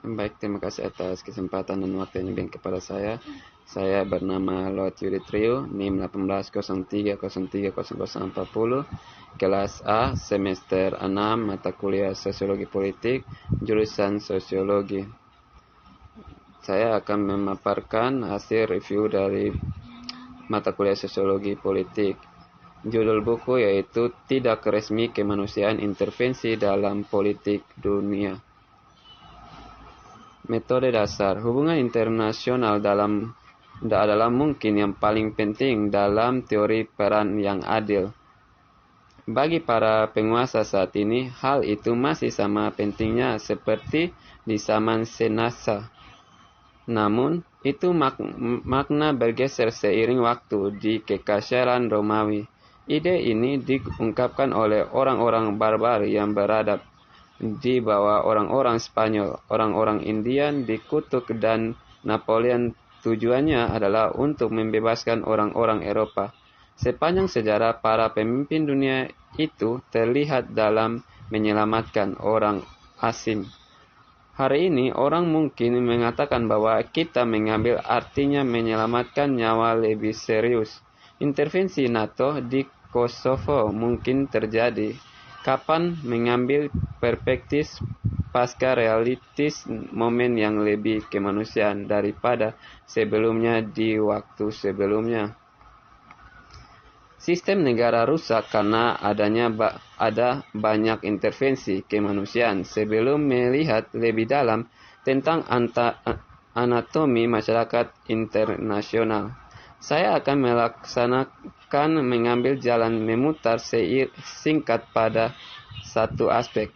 Baik, terima kasih atas kesempatan dan waktu yang diberikan kepada saya. Saya bernama Lord Yuri Trio, NIM 1803030040, kelas A, semester 6, mata kuliah Sosiologi Politik, jurusan Sosiologi. Saya akan memaparkan hasil review dari mata kuliah Sosiologi Politik. Judul buku yaitu Tidak Resmi Kemanusiaan Intervensi dalam Politik Dunia. Metode dasar hubungan internasional adalah mungkin yang paling penting dalam teori peran yang adil. Bagi para penguasa saat ini, hal itu masih sama pentingnya seperti di zaman Senasa. Namun, itu makna bergeser seiring waktu di kekaisaran Romawi. Ide ini diungkapkan oleh orang-orang barbar yang beradab di bawah orang-orang Spanyol, orang-orang Indian dikutuk, dan Napoleon tujuannya adalah untuk membebaskan orang-orang Eropa. Sepanjang sejarah, para pemimpin dunia itu terlihat dalam menyelamatkan orang asing. Hari ini orang mungkin mengatakan bahwa kita mengambil artinya menyelamatkan nyawa lebih serius. Intervensi NATO di Kosovo mungkin terjadi. Kapan mengambil perspektif pasca realitis momen yang lebih kemanusiaan daripada sebelumnya di waktu sebelumnya. Sistem negara rusak karena ada banyak intervensi kemanusiaan. Sebelum melihat lebih dalam tentang anatomi masyarakat internasional, saya akan mengambil jalan memutar singkat pada satu aspek.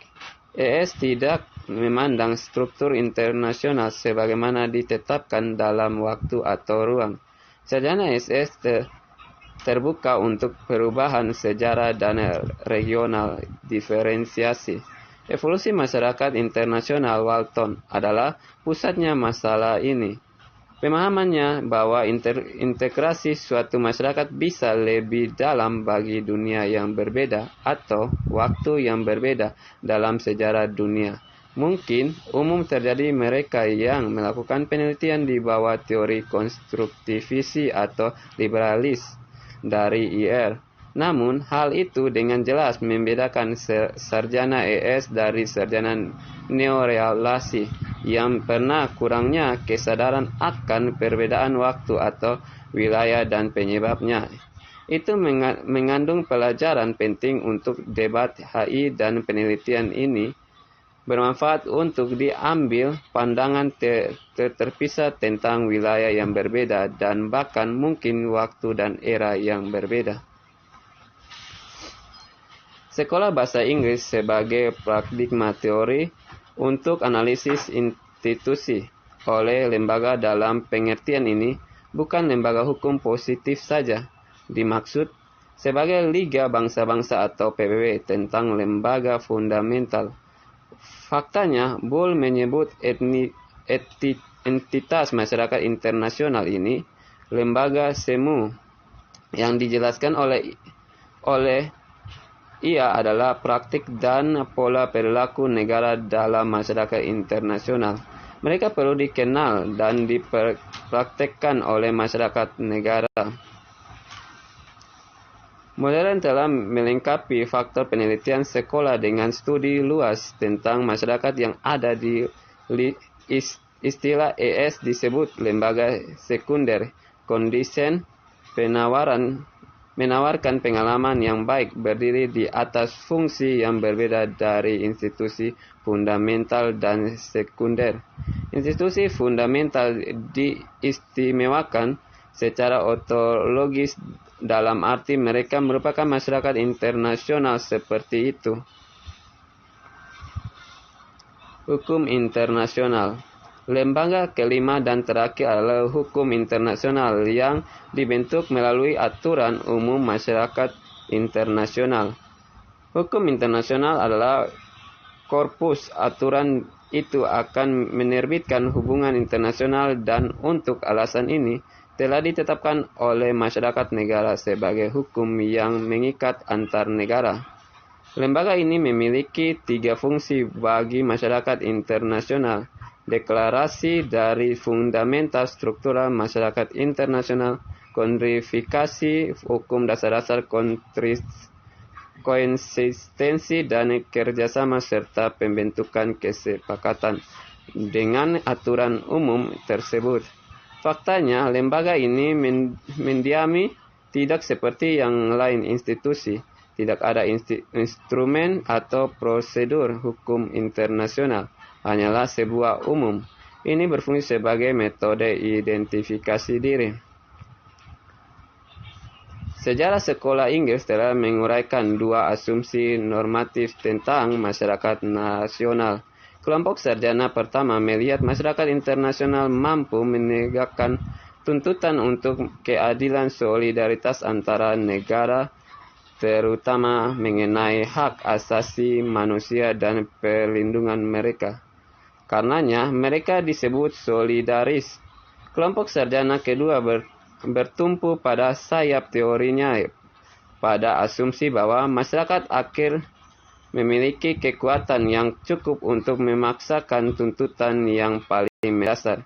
ES tidak memandang struktur internasional sebagaimana ditetapkan dalam waktu atau ruang. Sarjana SS terbuka untuk perubahan sejarah dan regional diferensiasi. Evolusi masyarakat internasional Walton adalah pusatnya masalah ini. Pemahamannya bahwa integrasi suatu masyarakat bisa lebih dalam bagi dunia yang berbeda atau waktu yang berbeda dalam sejarah dunia. Mungkin umum terjadi mereka yang melakukan penelitian di bawah teori konstruktivisi atau liberalis dari IR. Namun, hal itu dengan jelas membedakan sarjana ES dari sarjana neorealasi yang pernah kurangnya kesadaran akan perbedaan waktu atau wilayah dan penyebabnya. Itu mengandung pelajaran penting untuk debat HI, dan penelitian ini bermanfaat untuk diambil pandangan terpisah tentang wilayah yang berbeda dan bahkan mungkin waktu dan era yang berbeda. Sekolah Bahasa Inggris sebagai paradigma teori untuk analisis institusi oleh lembaga dalam pengertian ini bukan lembaga hukum positif saja, dimaksud sebagai Liga Bangsa-Bangsa atau PBB tentang lembaga fundamental. Faktanya, Bull menyebut entitas masyarakat internasional ini lembaga semu yang dijelaskan oleh ia adalah praktik dan pola perilaku negara dalam masyarakat internasional. Mereka perlu dikenal dan dipraktekkan oleh masyarakat negara. Modern telah melengkapi faktor penelitian sekolah dengan studi luas tentang masyarakat yang ada di istilah ES disebut lembaga sekunder. Kondisen menawarkan pengalaman yang baik berdiri di atas fungsi yang berbeda dari institusi fundamental dan sekunder. Institusi fundamental diistimewakan secara ontologis dalam arti mereka merupakan masyarakat internasional seperti itu. Hukum internasional. Lembaga kelima dan terakhir adalah hukum internasional yang dibentuk melalui aturan umum masyarakat internasional. Hukum internasional adalah korpus aturan itu akan menerbitkan hubungan internasional dan untuk alasan ini telah ditetapkan oleh masyarakat negara sebagai hukum yang mengikat antar negara. Lembaga ini memiliki 3 fungsi bagi masyarakat internasional. Deklarasi dari fundamental struktural masyarakat internasional, kodifikasi hukum dasar-dasar konsistensi dan kerjasama serta pembentukan kesepakatan dengan aturan umum tersebut. Faktanya, lembaga ini mendiami tidak seperti yang lain institusi. Tidak ada instrumen atau prosedur hukum internasional, hanyalah sebuah umum. Ini berfungsi sebagai metode identifikasi diri. Sejarah sekolah Inggris telah menguraikan 2 asumsi normatif tentang masyarakat nasional. Kelompok sarjana pertama melihat masyarakat internasional mampu menegakkan tuntutan untuk keadilan solidaritas antara negara, terutama mengenai hak asasi manusia dan perlindungan mereka. Karenanya, mereka disebut solidaris. Kelompok sarjana kedua bertumpu pada sayap teorinya pada asumsi bahwa masyarakat akhir memiliki kekuatan yang cukup untuk memaksakan tuntutan yang paling mendasar,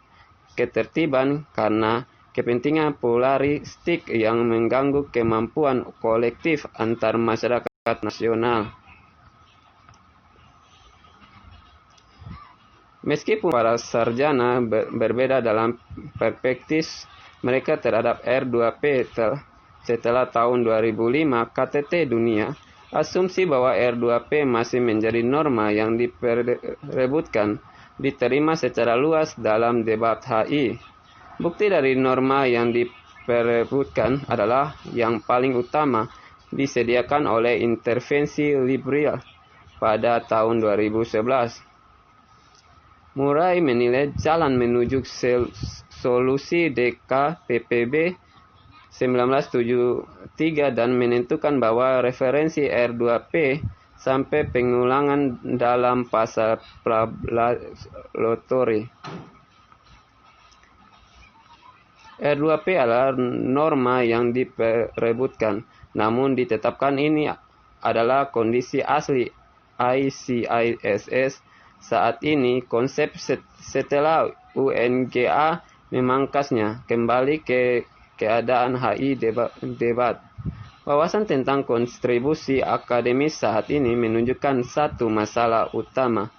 ketertiban karena kepentingan pluralistik yang mengganggu kemampuan kolektif antar masyarakat nasional. Meskipun para sarjana berbeda dalam perspektif mereka terhadap R2P setelah tahun 2005 KTT dunia, asumsi bahwa R2P masih menjadi norma yang diperebutkan diterima secara luas dalam debat HI. Bukti dari norma yang diperebutkan adalah yang paling utama disediakan oleh intervensi liberal pada tahun 2011. Murray menilai jalan menuju solusi DKPPB 1973 dan menentukan bahwa referensi R2P sampai pengulangan dalam pasal prablatori. R2P adalah norma yang diperebutkan, namun ditetapkan ini adalah kondisi asli ICISS saat ini. Konsep setelah UNGA memangkasnya kembali ke keadaan HI debat. Wawasan tentang kontribusi akademis saat ini menunjukkan satu masalah utama.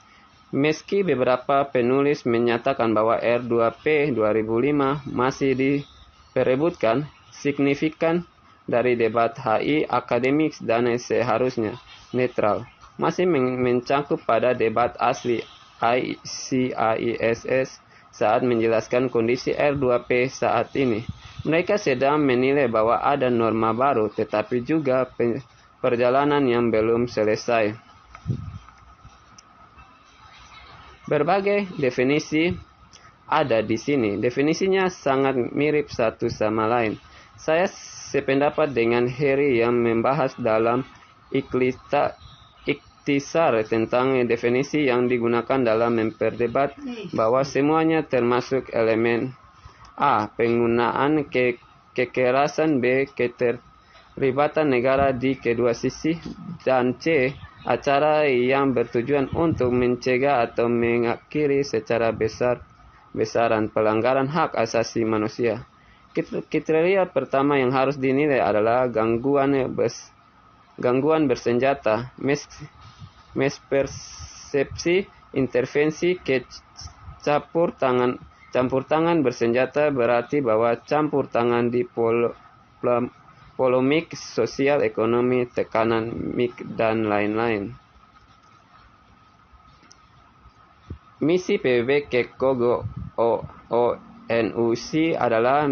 Meski beberapa penulis menyatakan bahwa R2P 2005 masih diperebutkan, signifikan dari debat HI akademik dan seharusnya netral masih mencangkup pada debat asli ICISS saat menjelaskan kondisi R2P saat ini. Mereka sedang menilai bahwa ada norma baru, tetapi juga perjalanan yang belum selesai. Berbagai definisi ada di sini. Definisinya sangat mirip satu sama lain. Saya sependapat dengan Harry yang membahas dalam iktisar tentang definisi yang digunakan dalam memperdebat bahwa semuanya termasuk elemen A. Penggunaan kekerasan, B. Keterlibatan negara di kedua sisi, dan C. Acara yang bertujuan untuk mencegah atau mengakhiri secara besar-besaran pelanggaran hak asasi manusia. Kriteria pertama yang harus dinilai adalah gangguan bersenjata. Mispersepsi intervensi campur tangan bersenjata berarti bahwa campur tangan di polemik sosial, ekonomi, tekanan, dan lain-lain. Misi PBB Kekogo ONUC adalah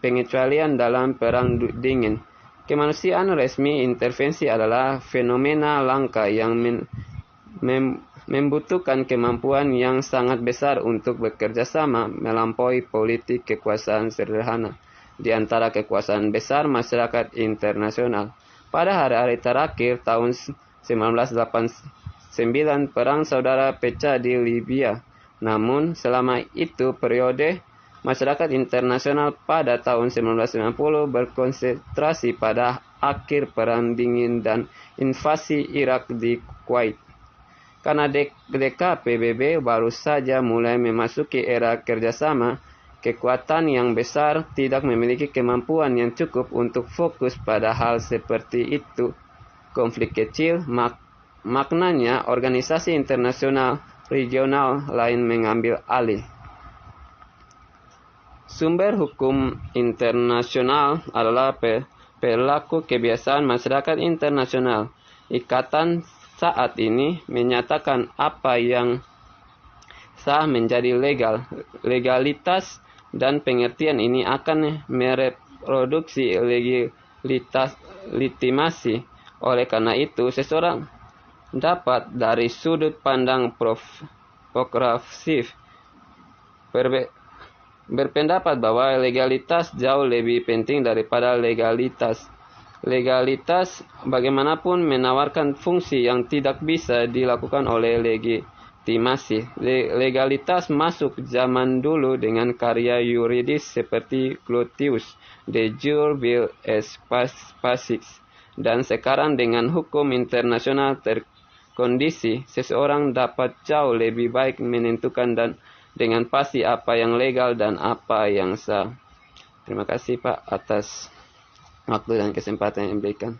pengecualian dalam perang dingin. Kemanusiaan resmi intervensi adalah fenomena langka yang membutuhkan kemampuan yang sangat besar untuk bekerja sama melampaui politik kekuasaan sederhana di antara kekuasaan besar masyarakat internasional. Pada hari-hari terakhir tahun 1989, perang saudara pecah di Libya. Namun, selama itu periode masyarakat internasional pada tahun 1990 berkonsentrasi pada akhir Perang Dingin dan invasi Irak di Kuwait. Karena DKPBB baru saja mulai memasuki era kerjasama, kekuatan yang besar tidak memiliki kemampuan yang cukup untuk fokus pada hal seperti itu. Konflik kecil, maknanya organisasi internasional regional lain mengambil alih. Sumber hukum internasional adalah perilaku kebiasaan masyarakat internasional. Ikatan saat ini menyatakan apa yang sah menjadi legal. Legalitas dan pengertian ini akan mereproduksi legitimasi. Oleh karena itu, seseorang dapat dari sudut pandang progresif berpendapat bahwa legalitas jauh lebih penting daripada legalitas. Legalitas bagaimanapun menawarkan fungsi yang tidak bisa dilakukan oleh legitimasi. Legalitas masuk zaman dulu dengan karya yuridis seperti Gluteus, De Jure Bil et Pacis, dan sekarang dengan hukum internasional terkondisi, seseorang dapat jauh lebih baik menentukan dan dengan pasti apa yang legal dan apa yang sah. Terima kasih Pak atas waktu dan kesempatan yang diberikan.